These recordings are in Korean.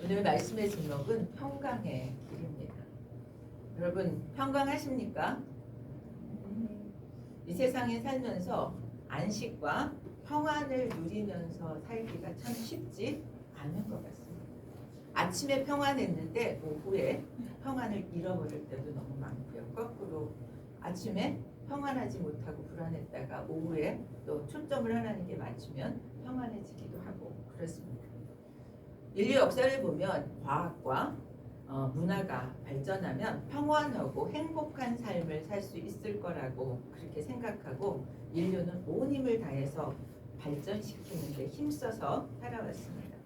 오늘 말씀의 제목은 평강의 길입니다. 여러분 평강하십니까? 이 세상에 살면서 안식과 평안을 누리면서 살기가 참 쉽지 않은 것 같습니다. 아침에 평안했는데 오후에 평안을 잃어버릴 때도 너무 많고요. 거꾸로 아침에 평안하지 못하고 불안했다가 오후에 또 초점을 하나님께 맞추면 평안해지기도 하고 그렇습니다. 인류 역사를 보면 과학과 문화가 발전하면 평안하고 행복한 삶을 살 수 있을 거라고 그렇게 생각하고 인류는 온 힘을 다해서 발전시키는 데 힘써서 살아왔습니다.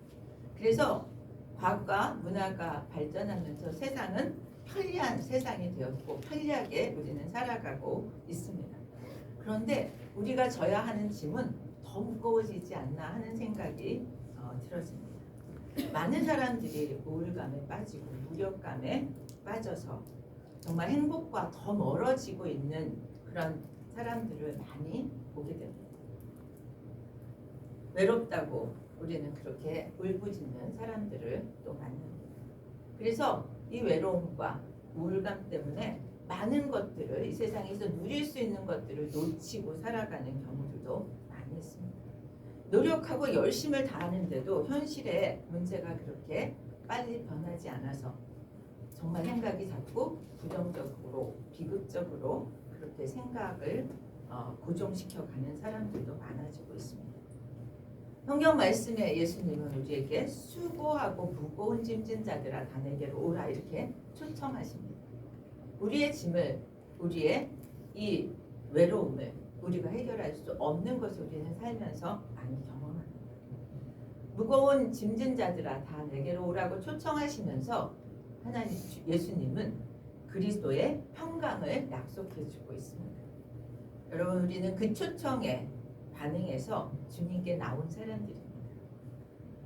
그래서 과학과 문화가 발전하면서 세상은 편리한 세상이 되었고 편리하게 우리는 살아가고 있습니다. 그런데 우리가 져야 하는 짐은 더 무거워지지 않나 하는 생각이 들었습니다. 많은 사람들이 우울감에 빠지고 무력감에 빠져서 정말 행복과 더 멀어지고 있는 그런 사람들을 많이 보게 됩니다. 외롭다고 우리는 그렇게 울부짖는 사람들을 또 만납니다. 그래서 이 외로움과 우울감 때문에 많은 것들을 이 세상에서 누릴 수 있는 것들을 놓치고 살아가는 경우들도 많이 있습니다. 노력하고 열심을 다하는데도 현실의 문제가 그렇게 빨리 변하지 않아서 정말 생각이 자꾸 부정적으로 비극적으로 그렇게 생각을 고정시켜가는 사람들도 많아지고 있습니다. 성경 말씀에 예수님은 우리에게 수고하고 무거운 짐진 자들아 다 내게로 오라 이렇게 초청하십니다. 우리의 짐을 우리의 이 외로움을 우리가 해결할 수 없는 것을 우리는 살면서 많이 경험합니다. 무거운 짐진 자들아 다 내게로 오라고 초청하시면서 하나님 예수님은 그리스도의 평강을 약속해 주고 있습니다. 여러분 우리는 그 초청에 반응해서 주님께 나온 사람들입니다.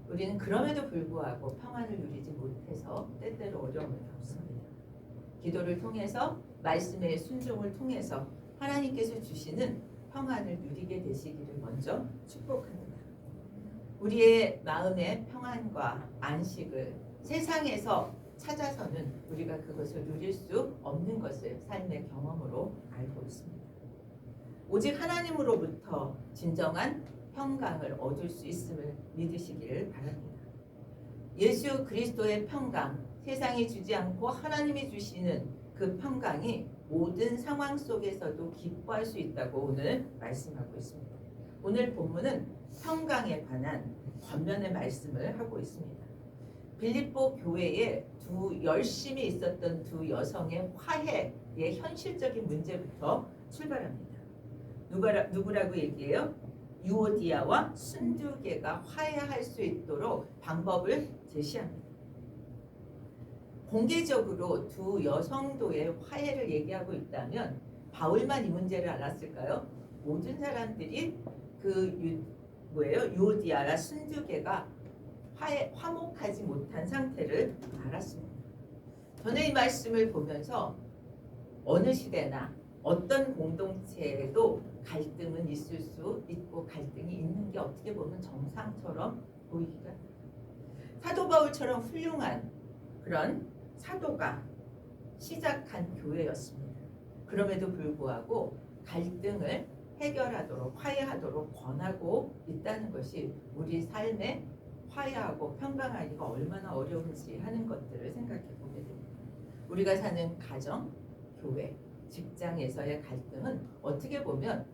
우리는 그럼에도 불구하고 평안을 누리지 못해서 때때로 어려움을 겪습니다. 기도를 통해서 말씀의 순종을 통해서 하나님께서 주시는 평안을 누리게 되시기를 먼저 축복합니다. 우리의 마음의 평안과 안식을 세상에서 찾아서는 우리가 그것을 누릴 수 없는 것을 삶의 경험으로 알고 있습니다. 오직 하나님으로부터 진정한 평강을 얻을 수 있음을 믿으시기를 바랍니다. 예수 그리스도의 평강, 세상이 주지 않고 하나님이 주시는 그 평강이 모든 상황 속에서도 기뻐할 수 있다고 오늘 말씀하고 있습니다. 오늘 본문은 평강에 관한 권면의 말씀을 하고 있습니다. 빌립보 교회에 열심히 있었던 두 여성의 화해의 현실적인 문제부터 출발합니다. 누구라고 얘기해요? 유오디아와 순두개가 화해할 수 있도록 방법을 제시합니다. 공개적으로 두 여성도의 화해를 얘기하고 있다면 바울만 이 문제를 알았을까요? 모든 사람들이 유오디아와 순두개가 화목하지 못한 상태를 알았습니다. 저는 이 말씀을 보면서 어느 시대나 어떤 공동체에도 갈등은 있을 수 있고 갈등이 있는 게 어떻게 보면 정상처럼 보이기가 합니다. 사도 바울처럼 훌륭한 그런 사도가 시작한 교회였습니다. 그럼에도 불구하고 갈등을 해결하도록 화해하도록 권하고 있다는 것이 우리 삶에 화해하고 평강하기가 얼마나 어려운지 하는 것들을 생각해 보게 됩니다. 우리가 사는 가정, 교회, 직장에서의 갈등은 어떻게 보면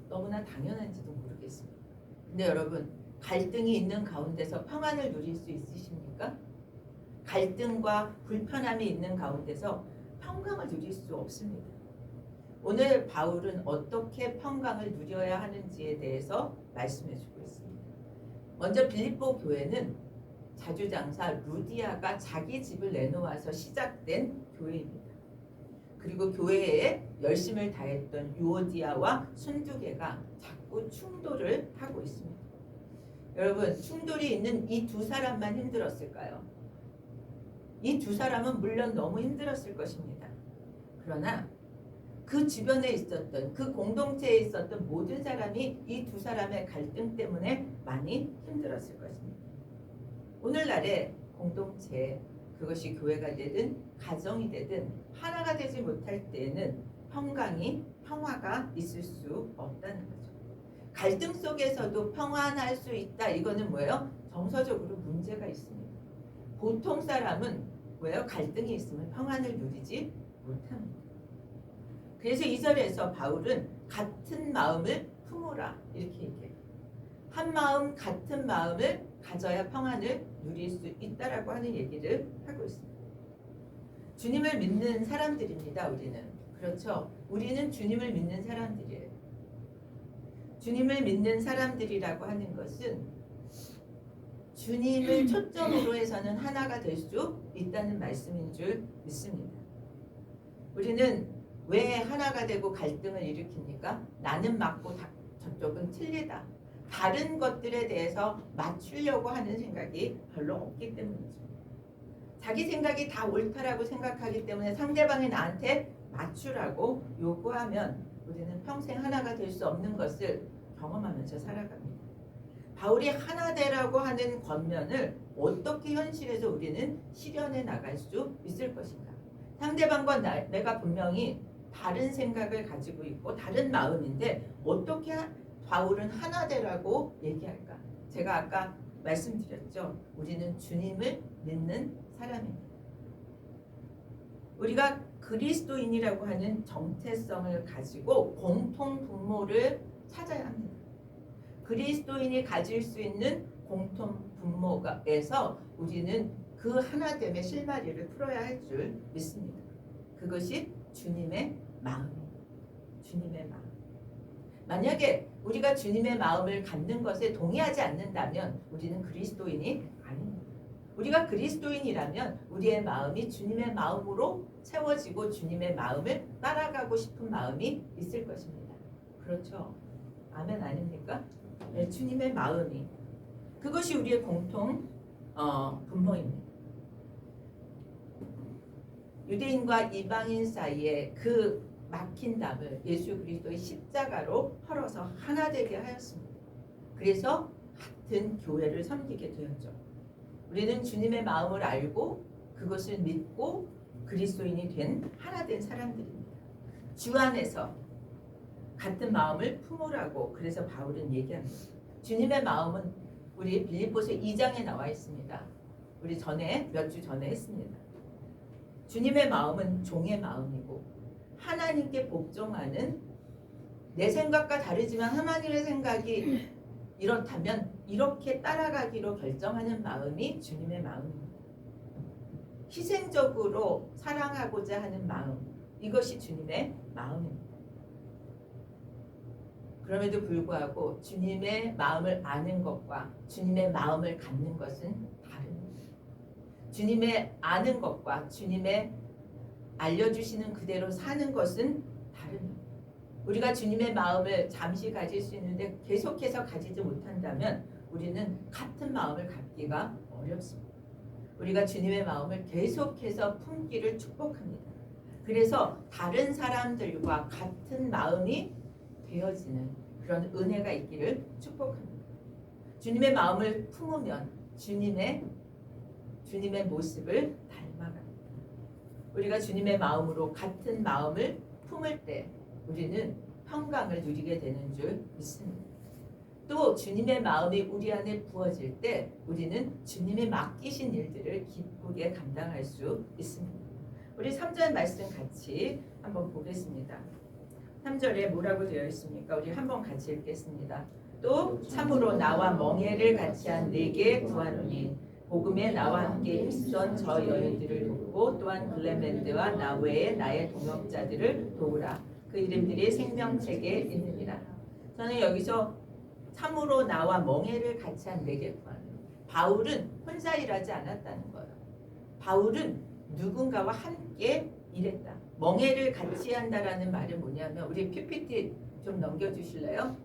너무나 당연한지도 모르겠습니다. 근데 여러분 갈등이 있는 가운데서 평안을 누릴 수 있으십니까? 갈등과 불편함이 있는 가운데서 평강을 누릴 수 없습니다. 오늘 바울은 어떻게 평강을 누려야 하는지에 대해서 말씀해 주고 있습니다. 먼저 빌립보 교회는 자주장사 루디아가 자기 집을 내놓아서 시작된 교회입니다. 그리고 교회에 열심을 다했던 유오디아와 순두개가 자꾸 충돌을 하고 있습니다. 여러분 충돌이 있는 이 두 사람만 힘들었을까요? 이 두 사람은 물론 너무 힘들었을 것입니다. 그러나 그 주변에 있었던 그 공동체에 있었던 모든 사람이 이 두 사람의 갈등 때문에 많이 힘들었을 것입니다. 오늘날에 공동체, 그것이 교회가 되든 가정이 되든 하나가 되지 못할 때에는 평화가 있을 수 없다는 거죠. 갈등 속에서도 평안할 수 있다. 이거는 뭐예요? 정서적으로 문제가 있습니다. 보통 사람은 뭐예요? 갈등이 있으면 평안을 누리지 못합니다. 그래서 2절에서 바울은 같은 마음을 품으라 이렇게 얘기해요. 한 마음 같은 마음을 가져야 평안을 누릴 수 있다라고 하는 얘기를 하고 있습니다. 주님을 믿는 사람들입니다. 우리는. 그렇죠? 우리는 주님을 믿는 사람들이에요. 주님을 믿는 사람들이라고 하는 것은 주님을 초점으로 해서는 하나가 될 수 있다는 말씀인 줄 믿습니다. 우리는 왜 하나가 되고 갈등을 일으킵니까? 나는 맞고 저쪽은 틀리다. 다른 것들에 대해서 맞추려고 하는 생각이 별로 없기 때문이죠. 자기 생각이 다 옳다라고 생각하기 때문에 상대방이 나한테 맞추라고 요구하면 우리는 평생 하나가 될 수 없는 것을 경험하면서 살아갑니다. 바울이 하나 되라고 하는 권면을 어떻게 현실에서 우리는 실현해 나갈 수 있을 것인가? 상대방과 내가 분명히 다른 생각을 가지고 있고 다른 마음인데 어떻게 바울은 하나 되라고 얘기할까? 제가 아까 말씀드렸죠. 우리는 주님을 믿는 사람입니다. 우리가 그리스도인이라고 하는 정체성을 가지고 공통 분모를 찾아야 합니다. 그리스도인이 가질 수 있는 공통 분모에서 우리는 그 하나됨의 실마리를 풀어야 할 줄 믿습니다. 그것이 주님의 마음입니다. 주님의 마음. 만약에 우리가 주님의 마음을 갖는 것에 동의하지 않는다면 우리는 그리스도인이 아닙니다. 우리가 그리스도인이라면 우리의 마음이 주님의 마음으로 채워지고 주님의 마음을 따라가고 싶은 마음이 있을 것입니다. 그렇죠? 아멘 아닙니까? 네, 주님의 마음이 그것이 우리의 공통 분모입니다. 유대인과 이방인 사이에 그 막힌 담을 예수 그리스도의 십자가로 헐어서 하나 되게 하였습니다. 그래서 같은 교회를 섬기게 되었죠. 우리는 주님의 마음을 알고 그것을 믿고 그리스도인이 된 하나 된 사람들입니다. 주 안에서 같은 마음을 품으라고 그래서 바울은 얘기합니다. 주님의 마음은 우리 빌립보서 2장에 나와 있습니다. 우리 몇 주 전에 했습니다. 주님의 마음은 종의 마음이고 하나님께 복종하는 내 생각과 다르지만 하나님의 생각이 이렇다면 이렇게 따라가기로 결정하는 마음이 주님의 마음입니다. 희생적으로 사랑하고자 하는 마음, 이것이 주님의 마음입니다. 그럼에도 불구하고 주님의 마음을 아는 것과 주님의 마음을 갖는 것은 다릅니다. 주님의 아는 것과 주님의 알려주시는 그대로 사는 것은 다릅니다. 우리가 주님의 마음을 잠시 가질 수 있는데 계속해서 가지지 못한다면 우리는 같은 마음을 갖기가 어렵습니다. 우리가 주님의 마음을 계속해서 품기를 축복합니다. 그래서 다른 사람들과 같은 마음이 되어지는 그런 은혜가 있기를 축복합니다. 주님의 마음을 품으면 주님의 모습을 닮아갑니다. 우리가 주님의 마음으로 같은 마음을 품을 때 우리는 평강을 누리게 되는 줄 믿습니다. 또 주님의 마음이 우리 안에 부어질 때 우리는 주님이 맡기신 일들을 기쁘게 감당할 수 있습니다. 우리 3절 말씀 같이 한번 보겠습니다. 3절에 뭐라고 되어 있습니까? 우리 한번 같이 읽겠습니다. 또 참으로 나와 멍에를 같이 한 네게 구하노니 복음에 나와 함께 힘써 저 여인들을 돕고 또한 글레멘드와 나 외에 나의 동역자들을 도우라. 그 이름들이 생명책에 있느니라. 저는 여기서 참으로 나와 멍에를 같이 한 네게 구하노니 바울은 혼자 일하지 않았다는 거예요. 바울은 누군가와 함께 일했다. 멍에를 같이 한다라는 말은 뭐냐면 우리 PPT 좀 넘겨주실래요?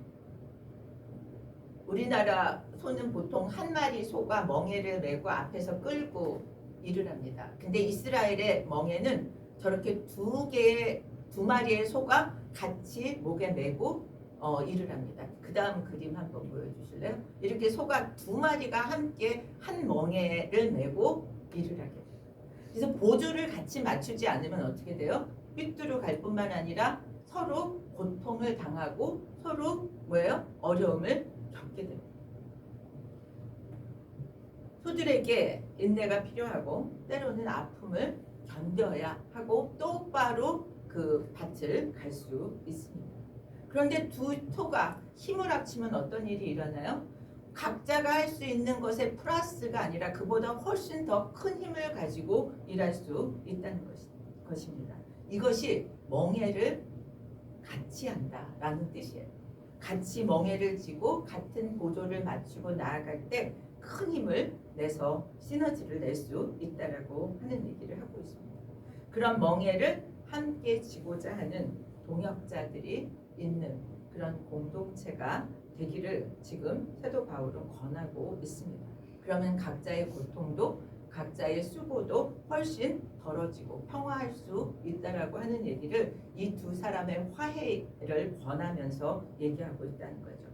우리나라 소는 보통 한 마리 소가 멍에를 메고 앞에서 끌고 일을 합니다. 근데 이스라엘의 멍에는 저렇게 두 마리의 소가 같이 목에 메고 일을 합니다. 그 다음 그림 한번 보여주실래요? 이렇게 소가 두 마리가 함께 한 멍에를 메고 일을 하게 돼요. 그래서 보조를 같이 맞추지 않으면 어떻게 돼요? 삐뚤어 갈 뿐만 아니라 서로 고통을 당하고 서로 뭐예요? 어려움을 겪게 됩니다. 소들에게 인내가 필요하고 때로는 아픔을 견뎌야 하고 똑바로 그 밭을 갈 수 있습니다. 그런데 두 소가 힘을 합치면 어떤 일이 일어나요? 각자가 할 수 있는 것의 플러스가 아니라 그보다 훨씬 더 큰 힘을 가지고 일할 수 있다는 것입니다. 이것이 멍에를 같이 한다라는 뜻이에요. 같이 멍에를 쥐고 같은 보조를 맞추고 나아갈 때 큰 힘을 내서 시너지를 낼 수 있다라고 하는 얘기를 하고 있습니다. 그런 멍에를 함께 쥐고자 하는 동역자들이 있는 그런 공동체가 되기를 지금 사도 바울은 권하고 있습니다. 그러면 각자의 고통도 각자의 수고도 훨씬 덜어지고 평화할 수 있다라고 하는 얘기를 이 두 사람의 화해를 권하면서 얘기하고 있다는 거죠.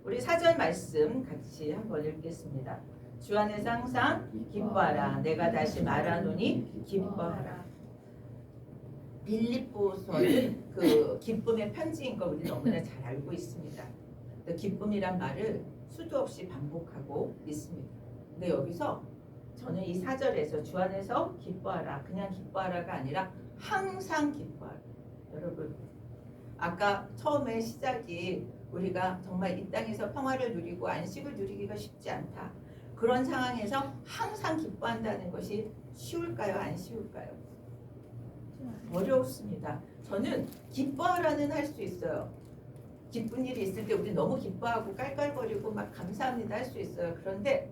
우리 사절 말씀 같이 한번 읽겠습니다. 주 안에서 항상 기뻐하라. 내가 다시 말하노니 기뻐하라. 빌립보서는 그 기쁨의 편지인 거 우리 너무나 잘 알고 있습니다. 기쁨이란 말을 수도 없이 반복하고 있습니다. 근데 여기서 저는 이 4절에서 주 안에서 기뻐하라, 그냥 기뻐하라가 아니라 항상 기뻐하라. 여러분, 아까 처음에 시작이 우리가 정말 이 땅에서 평화를 누리고 안식을 누리기가 쉽지 않다. 그런 상황에서 항상 기뻐한다는 것이 쉬울까요? 안 쉬울까요? 어렵습니다. 저는 기뻐하라는 할 수 있어요. 기쁜 일이 있을 때 우리 너무 기뻐하고 깔깔거리고 막 감사합니다 할 수 있어요. 그런데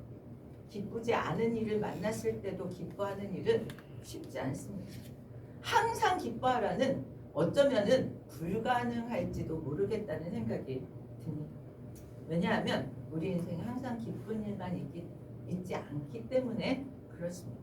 기쁘지 않은 일을 만났을 때도 기뻐하는 일은 쉽지 않습니다. 항상 기뻐하라는 어쩌면은 불가능할지도 모르겠다는 생각이 듭니다. 왜냐하면 우리 인생에 항상 기쁜 일만 있지 않기 때문에 그렇습니다.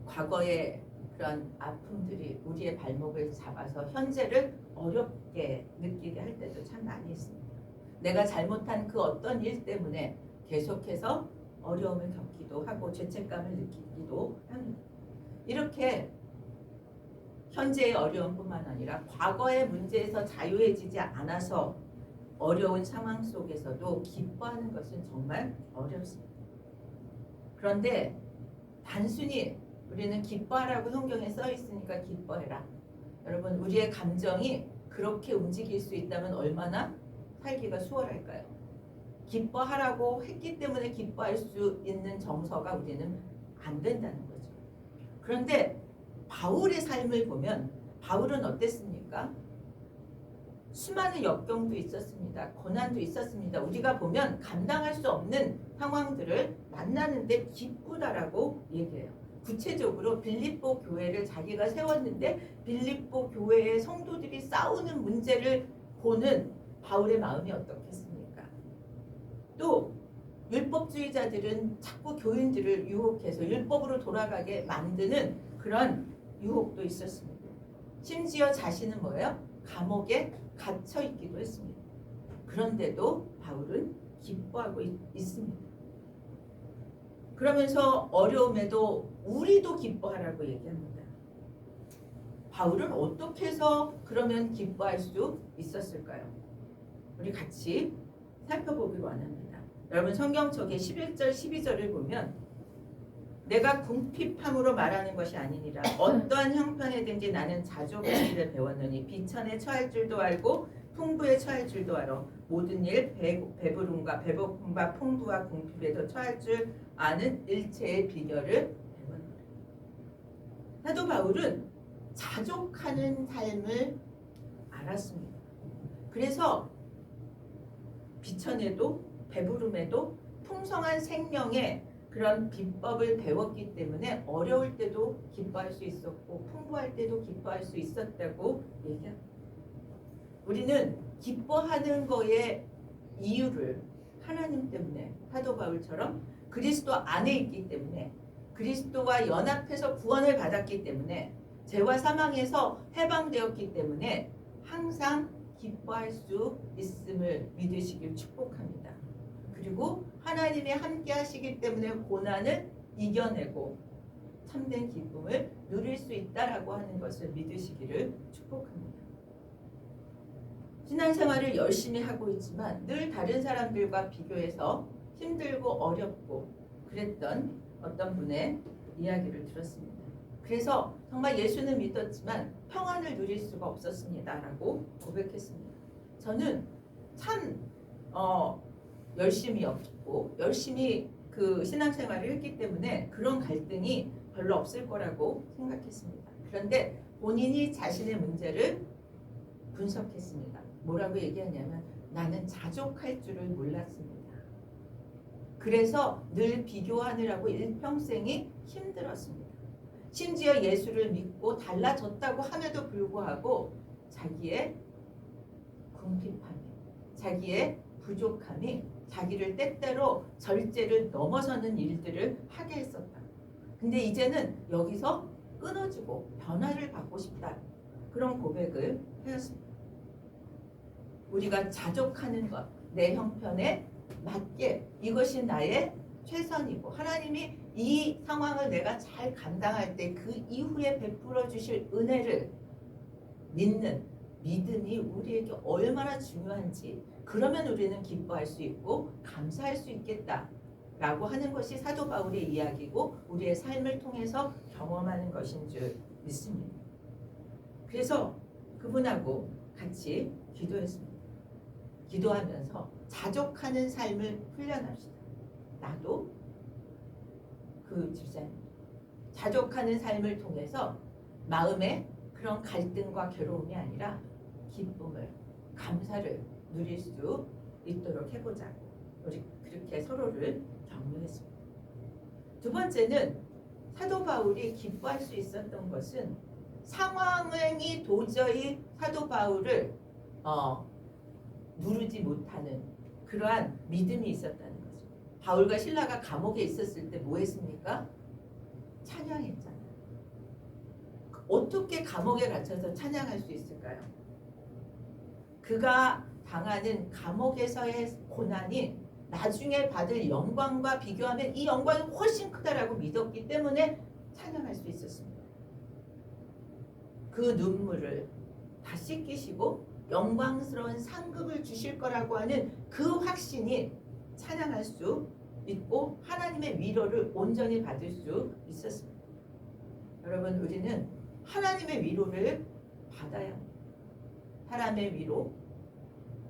과거의 그런 아픔들이 우리의 발목을 잡아서 현재를 어렵게 느끼게 할 때도 참 많이 있습니다. 내가 잘못한 그 어떤 일 때문에 계속해서 어려움을 겪기도 하고 죄책감을 느끼기도 합니다. 이렇게 현재의 어려움뿐만 아니라 과거의 문제에서 자유해지지 않아서 어려운 상황 속에서도 기뻐하는 것은 정말 어렵습니다. 그런데 단순히 우리는 기뻐하라고 성경에 써 있으니까 기뻐해라. 여러분, 우리의 감정이 그렇게 움직일 수 있다면 얼마나 살기가 수월할까요? 기뻐하라고 했기 때문에 기뻐할 수 있는 정서가 우리는 안 된다는 거죠. 그런데 바울의 삶을 보면 바울은 어땠습니까? 수많은 역경도 있었습니다. 고난도 있었습니다. 우리가 보면 감당할 수 없는 상황들을 만나는데 기쁘다라고 얘기해요. 구체적으로 빌립보 교회를 자기가 세웠는데 빌립보 교회의 성도들이 싸우는 문제를 보는 바울의 마음이 어떻겠습니까? 또 율법주의자들은 자꾸 교인들을 유혹해서 율법으로 돌아가게 만드는 그런 유혹도 있었습니다. 심지어 자신은 뭐예요? 감옥에 갇혀 있기도 했습니다. 그런데도 바울은 기뻐하고 있습니다. 그러면서 어려움에도 우리도 기뻐하라고 얘기합니다. 바울은 어떻게 해서 그러면 기뻐할 수 있었을까요? 우리 같이 살펴보기를 원합니다. 여러분, 성경책의 11절 12절을 보면 내가 궁핍함으로 말하는 것이 아니니라 어떠한 형편에든지 나는 자족하기를 배웠느니 비천에 처할 줄도 알고 풍부에 처할 줄도 알아 모든 일 배부름과 배고픔과 풍부와 궁핍에도 처할 줄 아는 일체의 비결을 배웠느니라. 사도 바울은 자족하는 삶을 알았습니다. 그래서 비천에도 배부름에도 풍성한 생명의 그런 비법을 배웠기 때문에 어려울 때도 기뻐할 수 있었고 풍부할 때도 기뻐할 수 있었다고 얘기합니다. 우리는 기뻐하는 거의 이유를 하나님 때문에 사도 바울처럼 그리스도 안에 있기 때문에 그리스도와 연합해서 구원을 받았기 때문에 죄와 사망에서 해방되었기 때문에 항상 기뻐할 수 있음을 믿으시길 축복합니다. 그리고 하나님이 함께 하시기 때문에 고난을 이겨내고 참된 기쁨을 누릴 수 있다라고 하는 것을 믿으시기를 축복합니다. 신앙생활을 열심히 하고 있지만 늘 다른 사람들과 비교해서 힘들고 어렵고 그랬던 어떤 분의 이야기를 들었습니다. 그래서 정말 예수는 믿었지만 평안을 누릴 수가 없었습니다 라고 고백했습니다. 저는 참 열심히였고 열심히 그 신앙생활을 했기 때문에 그런 갈등이 별로 없을 거라고 생각했습니다. 그런데 본인이 자신의 문제를 분석했습니다. 뭐라고 얘기하냐면 나는 자족할 줄을 몰랐습니다. 그래서 늘 비교하느라고 일평생이 힘들었습니다. 심지어 예수를 믿고 달라졌다고 함에도 불구하고 자기의 궁핍함이, 자기의 부족함이 자기를 때때로 절제를 넘어서는 일들을 하게 했었다. 근데 이제는 여기서 끊어지고 변화를 받고 싶다. 그런 고백을 하였습니다. 우리가 자족하는 것, 내 형편에 맞게 이것이 나의 최선이고 하나님이 이 상황을 내가 잘 감당할 때 그 이후에 베풀어 주실 은혜를 믿는 믿음이 우리에게 얼마나 중요한지 그러면 우리는 기뻐할 수 있고 감사할 수 있겠다라고 하는 것이 사도 바울의 이야기고 우리의 삶을 통해서 경험하는 것인 줄 믿습니다. 그래서 그분하고 같이 기도했습니다. 기도하면서 자족하는 삶을 훈련합시다. 나도 그 집사님 자족하는 삶을 통해서 마음에 그런 갈등과 괴로움이 아니라 기쁨을 감사를 누릴 수 있도록 해보자고 우리 그렇게 서로를 격려했습니다. 두 번째는 사도 바울이 기뻐할 수 있었던 것은 상황이 도저히 사도 바울을 누르지 못하는 그러한 믿음이 있었다는 거죠. 바울과 실라가 감옥에 있었을 때 뭐 했습니까? 찬양했잖아요. 어떻게 감옥에 갇혀서 찬양할 수 있을까요? 그가 당하는 감옥에서의 고난이 나중에 받을 영광과 비교하면 이 영광이 훨씬 크다라고 믿었기 때문에 찬양할 수 있었습니다. 그 눈물을 다 씻기시고 영광스러운 상급을 주실 거라고 하는 그 확신이 찬양할 수 있고 하나님의 위로를 온전히 받을 수 있었습니다. 여러분 우리는 하나님의 위로를 받아야 합니다. 사람의 위로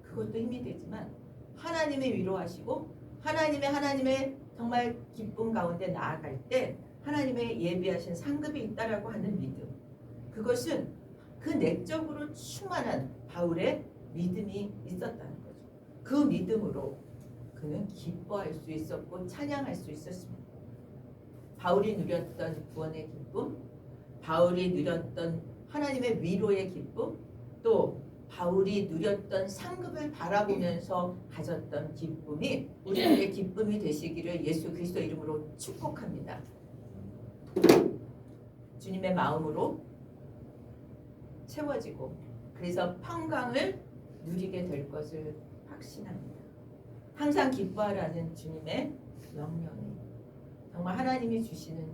그것도 힘이 되지만 하나님의 위로하시고 하나님의 정말 기쁨 가운데 나아갈 때 하나님의 예비하신 상급이 있다라고 하는 믿음 그것은 그 내적으로 충만한 바울의 믿음이 있었다는 거죠. 그 믿음으로 그는 기뻐할 수 있었고 찬양할 수 있었습니다. 바울이 누렸던 구원의 기쁨, 바울이 누렸던 하나님의 위로의 기쁨, 또 바울이 누렸던 상급을 바라보면서 가졌던 기쁨이 우리들의 기쁨이 되시기를 예수 그리스도 이름으로 축복합니다. 주님의 마음으로 채워지고 그래서 평강을 누리게 될 것을 확신합니다. 항상 기뻐하라는 주님의 명령이 정말 하나님이 주시는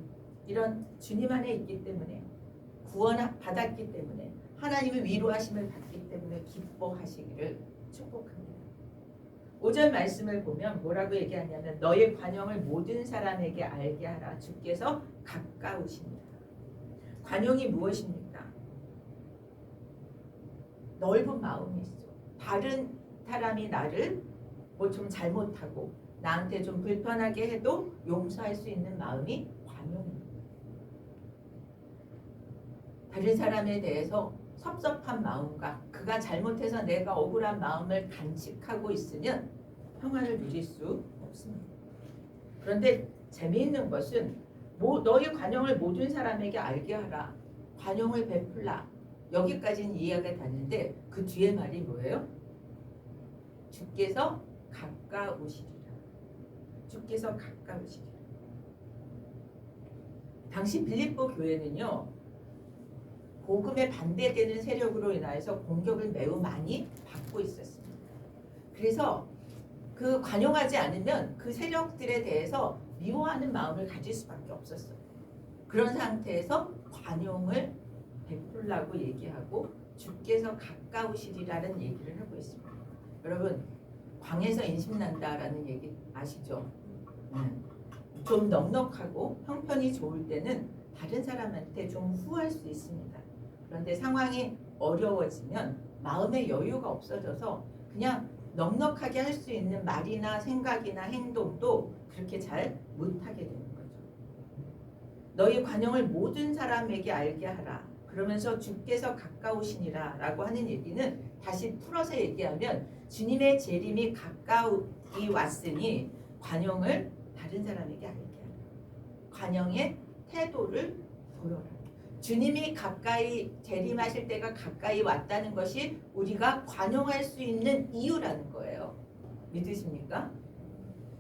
이런 주님 안에 있기 때문에 구원 받았기 때문에 하나님의 위로하심을 받기 때문에 기뻐하시기를 축복합니다. 5절 말씀을 보면 뭐라고 얘기하냐면 너의 관용을 모든 사람에게 알게 하라. 주께서 가까우십니다. 관용이 무엇입니까? 넓은 마음이죠. 다른 사람이 나를 뭐 좀 잘못하고 나한테 좀 불편하게 해도 용서할 수 있는 마음이 관용입니다. 다른 사람에 대해서 섭섭한 마음과 그가 잘못해서 내가 억울한 마음을 간직하고 있으면 평안을 누릴 수 없습니다. 그런데 재미있는 것은 너의 관용을 모든 사람에게 알게 하라. 관용을 베풀라. 여기까지는 이해가 되는데 그 뒤에 말이 뭐예요? 주께서 가까우시리라. 주께서 가까우시리라. 당시 빌립보 교회는요. 복음에 반대되는 세력으로 인하여서 공격을 매우 많이 받고 있었습니다. 그래서 그 관용하지 않으면 그 세력들에 대해서 미워하는 마음을 가질 수밖에 없었어요. 그런 상태에서 관용을 베풀라고 얘기하고 주께서 가까우시리라는 얘기를 하고 있습니다. 여러분 광에서 인심난다라는 얘기 아시죠? 좀 넉넉하고 형편이 좋을 때는 다른 사람한테 좀 후할 수 있습니다. 그런데 상황이 어려워지면 마음의 여유가 없어져서 그냥 넉넉하게 할 수 있는 말이나 생각이나 행동도 그렇게 잘 못하게 되는 거죠. 너희 관용을 모든 사람에게 알게 하라. 그러면서 주께서 가까우시니라 라고 하는 얘기는 다시 풀어서 얘기하면 주님의 재림이 가까이 왔으니 관용을 다른 사람에게 알게 하라. 관용의 태도를 보여라. 주님이 가까이 재림하실 때가 가까이 왔다는 것이 우리가 관용할 수 있는 이유라는 거예요. 믿으십니까?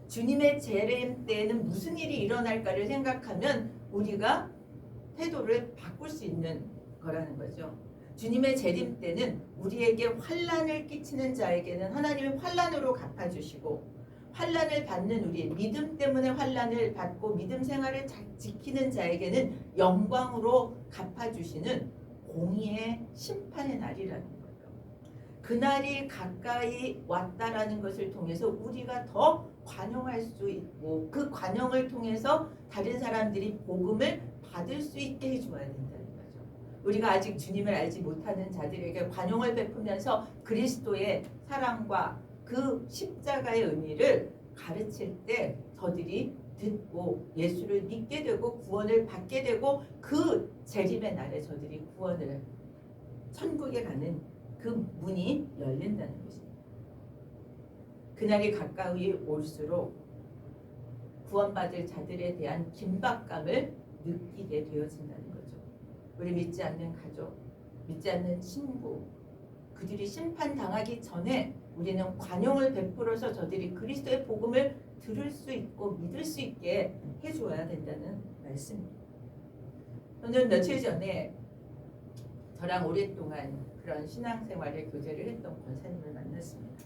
주님의 재림 때에는 무슨 일이 일어날까를 생각하면 우리가 태도를 바꿀 수 있는 거라는 거죠. 주님의 재림 때는 우리에게 환난을 끼치는 자에게는 하나님이 환난으로 갚아주시고 환난을 받는 우리 믿음 때문에 환난을 받고 믿음 생활을 잘 지키는 자에게는 영광으로 갚아주시는 공의의 심판의 날이라는 거예요. 그날이 가까이 왔다라는 것을 통해서 우리가 더 관용할 수 있고 그 관용을 통해서 다른 사람들이 복음을 받을 수 있게 해줘야 된다는 거죠. 우리가 아직 주님을 알지 못하는 자들에게 관용을 베푸면서 그리스도의 사랑과 그 십자가의 의미를 가르칠 때 저들이 듣고 예수를 믿게 되고 구원을 받게 되고 그 재림의 날에 저들이 구원을 천국에 가는 그 문이 열린다는 것입니다. 그날이 가까이 올수록 구원받을 자들에 대한 긴박감을 느끼게 되어진다는 거죠. 우리 믿지 않는 가족, 믿지 않는 친구, 그들이 심판당하기 전에 우리는 관용을 베풀어서 저들이 그리스도의 복음을 들을 수 있고 믿을 수 있게 해줘야 된다는 말씀입니다. 저는 며칠 전에 저랑 오랫동안 그런 신앙생활의 교제를 했던 권사님을 만났습니다.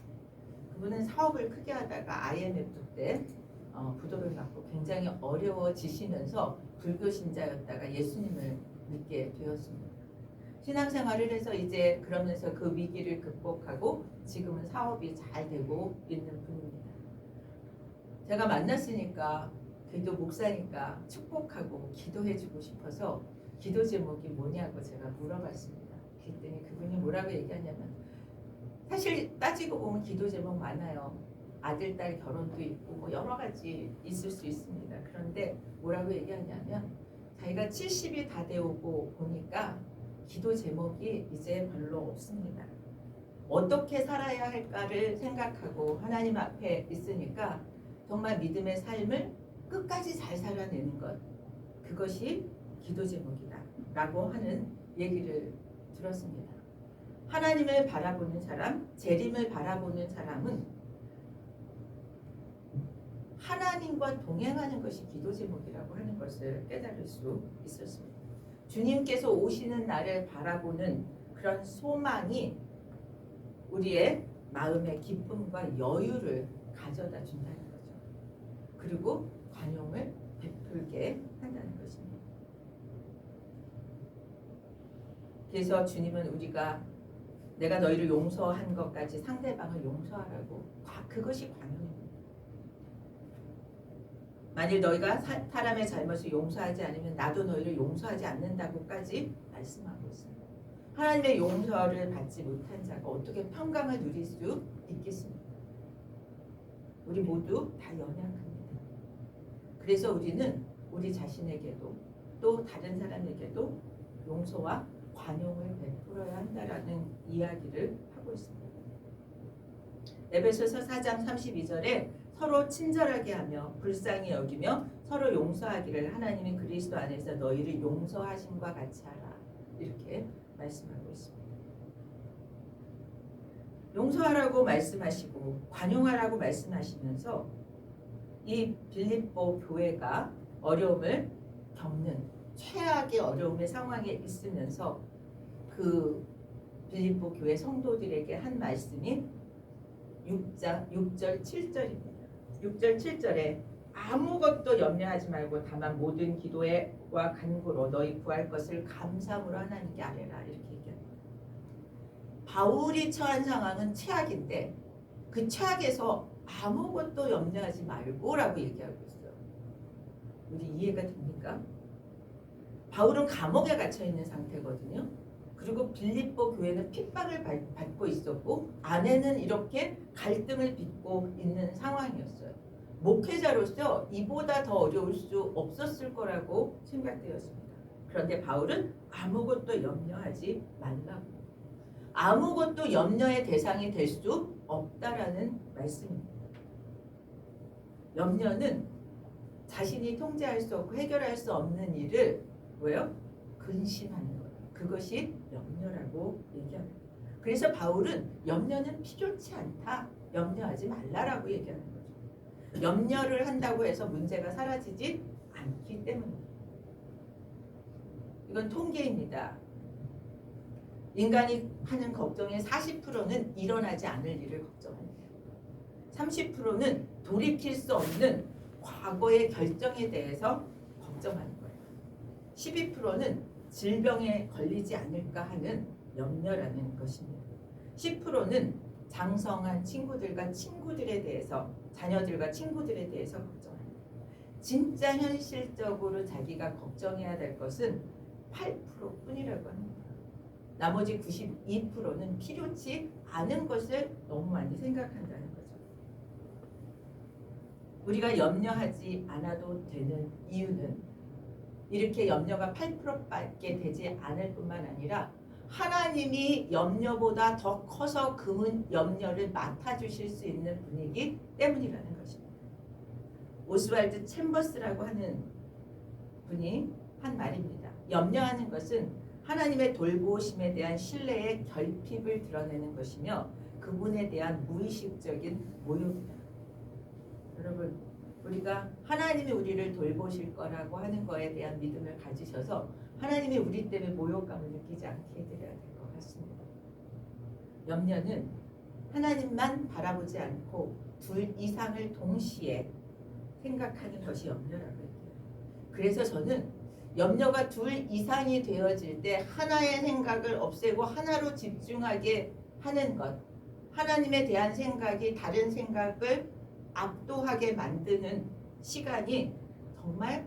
그분은 사업을 크게 하다가 IMF 때 부도를 맞고 굉장히 어려워지시면서 불교 신자였다가 예수님을 믿게 되었습니다. 신앙생활을 해서 이제 그러면서 그 위기를 극복하고 지금은 사업이 잘 되고 있는 분입니다. 제가 만났으니까 그래도 목사니까 축복하고 기도해주고 싶어서 기도 제목이 뭐냐고 제가 물어봤습니다. 그랬더니 그분이 뭐라고 얘기하냐면 사실 따지고 보면 기도 제목 많아요. 아들, 딸 결혼도 있고 뭐 여러 가지 있을 수 있습니다. 그런데 뭐라고 얘기하냐면 자기가 70이 다 되고 보니까 기도 제목이 이제 별로 없습니다. 어떻게 살아야 할까를 생각하고 하나님 앞에 있으니까 정말 믿음의 삶을 끝까지 잘 살아내는 것, 그것이 기도 제목이다 라고 하는 얘기를 들었습니다. 하나님을 바라보는 사람, 재림을 바라보는 사람은 하나님과 동행하는 것이 기도 제목이라고 하는 것을 깨달을 수 있었습니다. 주님께서 오시는 날을 바라보는 그런 소망이 우리의 마음의 기쁨과 여유를 가져다 준다는 거죠. 그리고 관용을 베풀게 한다는 것입니다. 그래서 주님은 우리가 내가 너희를 용서한 것까지 상대방을 용서하라고, 그것이 관용입니다. 만일 너희가 사람의 잘못을 용서하지 않으면 나도 너희를 용서하지 않는다고까지 말씀하고 있습니다. 하나님의 용서를 받지 못한 자가 어떻게 평강을 누릴 수 있겠습니까? 우리 모두 다 연약합니다. 그래서 우리는 우리 자신에게도 또 다른 사람에게도 용서와 관용을 베풀어야 한다라는 이야기를 하고 있습니다. 에베소서 4장 32절에 서로 친절하게 하며 불쌍히 여기며 서로 용서하기를 하나님이 그리스도 안에서 너희를 용서하심과 같이 하라, 이렇게 말씀하고 있습니다. 용서하라고 말씀하시고 관용하라고 말씀하시면서 이 빌립보 교회가 어려움을 겪는 최악의 어려움의 상황에 있으면서 그 빌립보 교회 성도들에게 한 말씀이 6절 7절입니다. 6절 7절에 아무것도 염려하지 말고 다만 모든 기도와 간구로 너희 구할 것을 감사함으로 하나님께 아뢰라 이렇게 얘기합니다. 바울이 처한 상황은 최악인데 그 최악에서 아무것도 염려하지 말고라고 얘기하고 있어요. 우리 이해가 됩니까? 바울은 감옥에 갇혀 있는 상태거든요. 그리고 빌립보 교회는 핍박을 받고 있었고 안에는 이렇게 갈등을 빚고 있는 상황이었어요. 목회자로서 이보다 더 어려울 수 없었을 거라고 생각되었습니다. 그런데 바울은 아무것도 염려하지 말라고. 아무것도 염려의 대상이 될 수 없다라는 말씀입니다. 염려는 자신이 통제할 수 없고 해결할 수 없는 일을 뭐예요? 근심하는 거예요. 그것이 염려라고 얘기합니다. 그래서 바울은 염려는 필요치 않다. 염려하지 말라라고 얘기하는 거죠. 염려를 한다고 해서 문제가 사라지지 않기 때문입니다. 이건 통계입니다. 인간이 하는 걱정의 40%는 일어나지 않을 일을 걱정합니다. 30%는 돌이킬 수 없는 과거의 결정에 대해서 걱정하는 거예요. 12%는 질병에 걸리지 않을까 하는 염려라는 것입니다. 10%는 장성한 친구들과 친구들에 대해서, 자녀들과 친구들에 대해서 걱정합니다. 진짜 현실적으로 자기가 걱정해야 될 것은 8%뿐이라고 합니다. 나머지 92%는 필요치 않은 것을 너무 많이 생각한다는 거죠. 우리가 염려하지 않아도 되는 이유는 이렇게 염려가 8%밖에 되지 않을 뿐만 아니라 하나님이 염려보다 더 커서 그 염려를 맡아주실 수 있는 분이기 때문이라는 것입니다. 오스왈드 챔버스라고 하는 분이 한 말입니다. 염려하는 것은 하나님의 돌보심에 대한 신뢰의 결핍을 드러내는 것이며 그분에 대한 무의식적인 모욕이다. 여러분, 우리가 하나님이 우리를 돌보실 거라고 하는 거에 대한 믿음을 가지셔서 하나님이 우리 때문에 모욕감을 느끼지 않게 해드려야 될 것 같습니다. 염려는 하나님만 바라보지 않고 둘 이상을 동시에 생각하는 것이 염려라고 해요. 그래서 저는 염려가 둘 이상이 되어질 때 하나의 생각을 없애고 하나로 집중하게 하는 것, 하나님에 대한 생각이 다른 생각을 압도하게 만드는 시간이 정말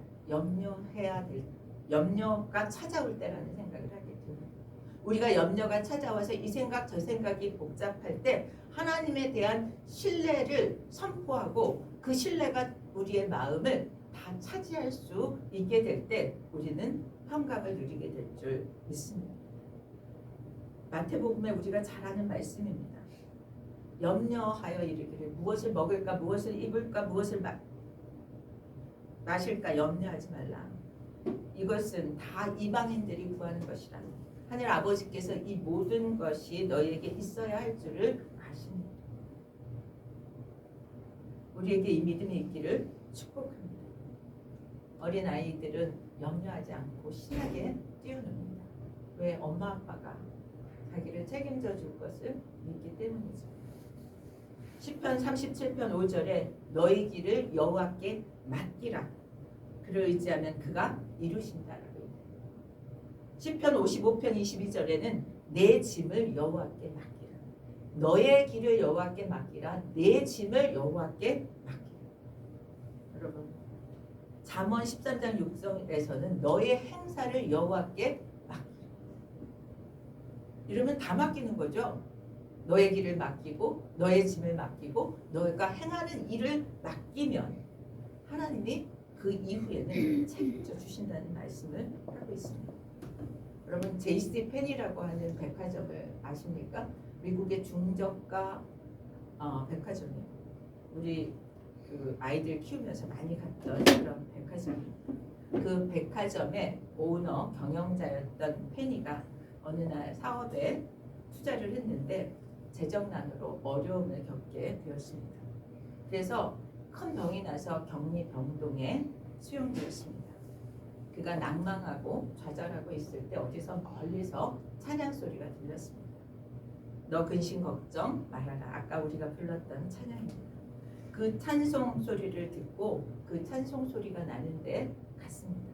염려가 찾아올 때라는 생각을 하게 됩니다. 우리가 염려가 찾아와서 이 생각 저 생각이 복잡할 때 하나님에 대한 신뢰를 선포하고 그 신뢰가 우리의 마음을 다 차지할 수 있게 될 때 우리는 평강을 누리게 될 줄 믿습니다. 마태복음에 우리가 잘 아는 말씀입니다. 염려하여 이르기를 무엇을 먹을까 무엇을 입을까 무엇을 마실까 염려하지 말라. 이것은 다 이방인들이 구하는 것이라. 하늘 아버지께서 이 모든 것이 너희에게 있어야 할 줄을 아십니다. 우리에게 이 믿음이 있기를 축복합니다. 어린 아이들은 염려하지 않고 신나게 뛰어놉니다. 왜? 엄마 아빠가 자기를 책임져 줄 것을 믿기 때문이죠. 시편 37편 5절에 너희 길을 여호와께 맡기라. 그를 의지하면 그가 이루신다라고 합니다. 시편 55편 22절에는 내 짐을 여호와께 맡기라. 너의 길을 여호와께 맡기라. 내 짐을 여호와께 맡기라. 여러분, 잠언 13장 6절에서는 너의 행사를 여호와께 맡기라. 이러면 다 맡기는 거죠. 너의 길을 맡기고 너의 짐을 맡기고 너가 행하는 일을 맡기면 하나님이 그 이후에는 책임져 주신다는 말씀을 하고 있습니다. 여러분, JC 펜이라고 하는 백화점을 아십니까? 미국의 중저가 백화점이에요. 우리 그 아이들 키우면서 많이 갔던 그런 백화점입니다. 그 백화점의 오너 경영자였던 펜이가 어느 날 사업에 투자를 했는데 재정난으로 어려움을 겪게 되었습니다. 그래서 큰 병이 나서 격리 병동에 수용되었습니다. 그가 낭망하고 좌절하고 있을 때 어디서 멀리서 찬양 소리가 들렸습니다. 너 근심 걱정 말아라. 아까 우리가 불렀던 찬양입니다. 그 찬송 소리를 듣고 그 찬송 소리가 나는데 갔습니다.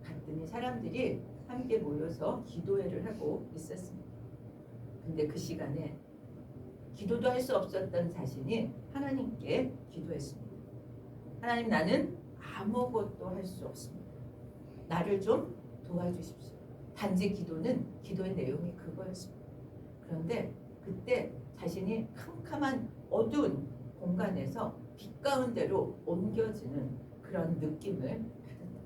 갔더니 사람들이 함께 모여서 기도회를 하고 있었습니다. 근데 그 시간에 기도도 할 수 없었던 자신이 하나님께 기도했습니다. 하나님, 나는 아무것도 할 수 없습니다. 나를 좀 도와주십시오. 단지 기도는 기도의 내용이 그거였습니다. 그런데 그때 자신이 캄캄한 어두운 공간에서 빛 가운데로 옮겨지는 그런 느낌을 받았다.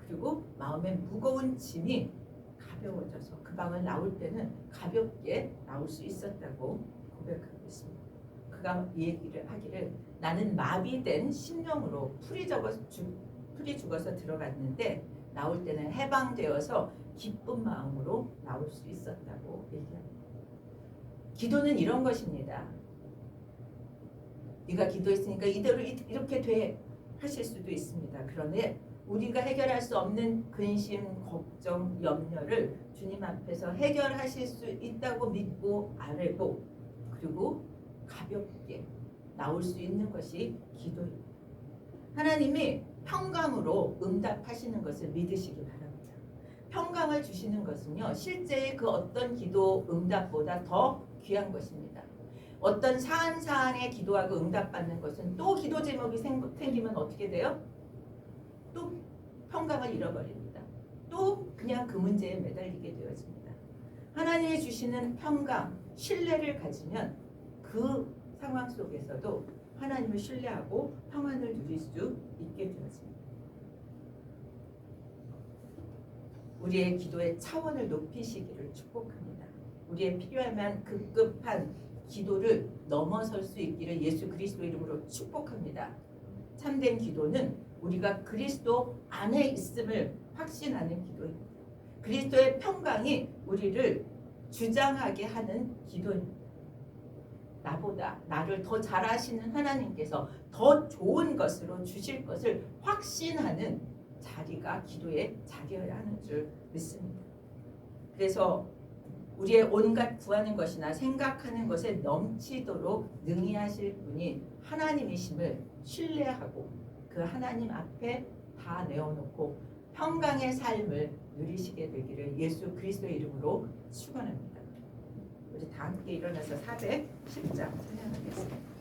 그리고 마음에 무거운 짐이 가벼워져서 그 방을 나올 때는 가볍게 나올 수 있었다고 고백하고 있습니다. 그가 얘기를 하기를 나는 마비된 심령으로 풀이 죽어서 들어갔는데 나올 때는 해방되어서 기쁜 마음으로 나올 수 있었다고 얘기합니다. 기도는 이런 것입니다. 네가 기도했으니까 이대로 이렇게 돼 하실 수도 있습니다. 그런데 우리가 해결할 수 없는 근심, 걱정, 염려를 주님 앞에서 해결하실 수 있다고 믿고 알고 그리고 가볍게 나올 수 있는 것이 기도입니다. 하나님이 평강으로 응답하시는 것을 믿으시기 바랍니다. 평강을 주시는 것은요, 실제의 그 어떤 기도 응답보다 더 귀한 것입니다. 어떤 사안에 기도하고 응답받는 것은 또 기도 제목이 생기면 어떻게 돼요? 또 평강을 잃어버립니다. 또 그냥 그 문제에 매달리게 되어집니다. 하나님이 주시는 평강, 신뢰를 가지면 그 상황 속에서도 하나님을 신뢰하고 평안을 누릴 수 있게 되어집니다. 우리의 기도의 차원을 높이시기를 축복합니다. 우리의 필요하면 급급한 기도를 넘어설 수 있기를 예수 그리스도 이름으로 축복합니다. 참된 기도는 우리가 그리스도 안에 있음을 확신하는 기도입니다. 그리스도의 평강이 우리를 주장하게 하는 기도입니다. 나보다 나를 더 잘 아시는 하나님께서 더 좋은 것으로 주실 것을 확신하는 자리가 기도의 자리여야 하는 줄 믿습니다. 그래서 우리의 온갖 구하는 것이나 생각하는 것에 넘치도록 능히 하실 분이 하나님이심을 신뢰하고 그 하나님 앞에 다 내어놓고 평강의 삶을 누리시게 되기를 예수 그리스도의 이름으로 축원합니다. 우리 다 함께 일어나서 410장 찬양하겠습니다.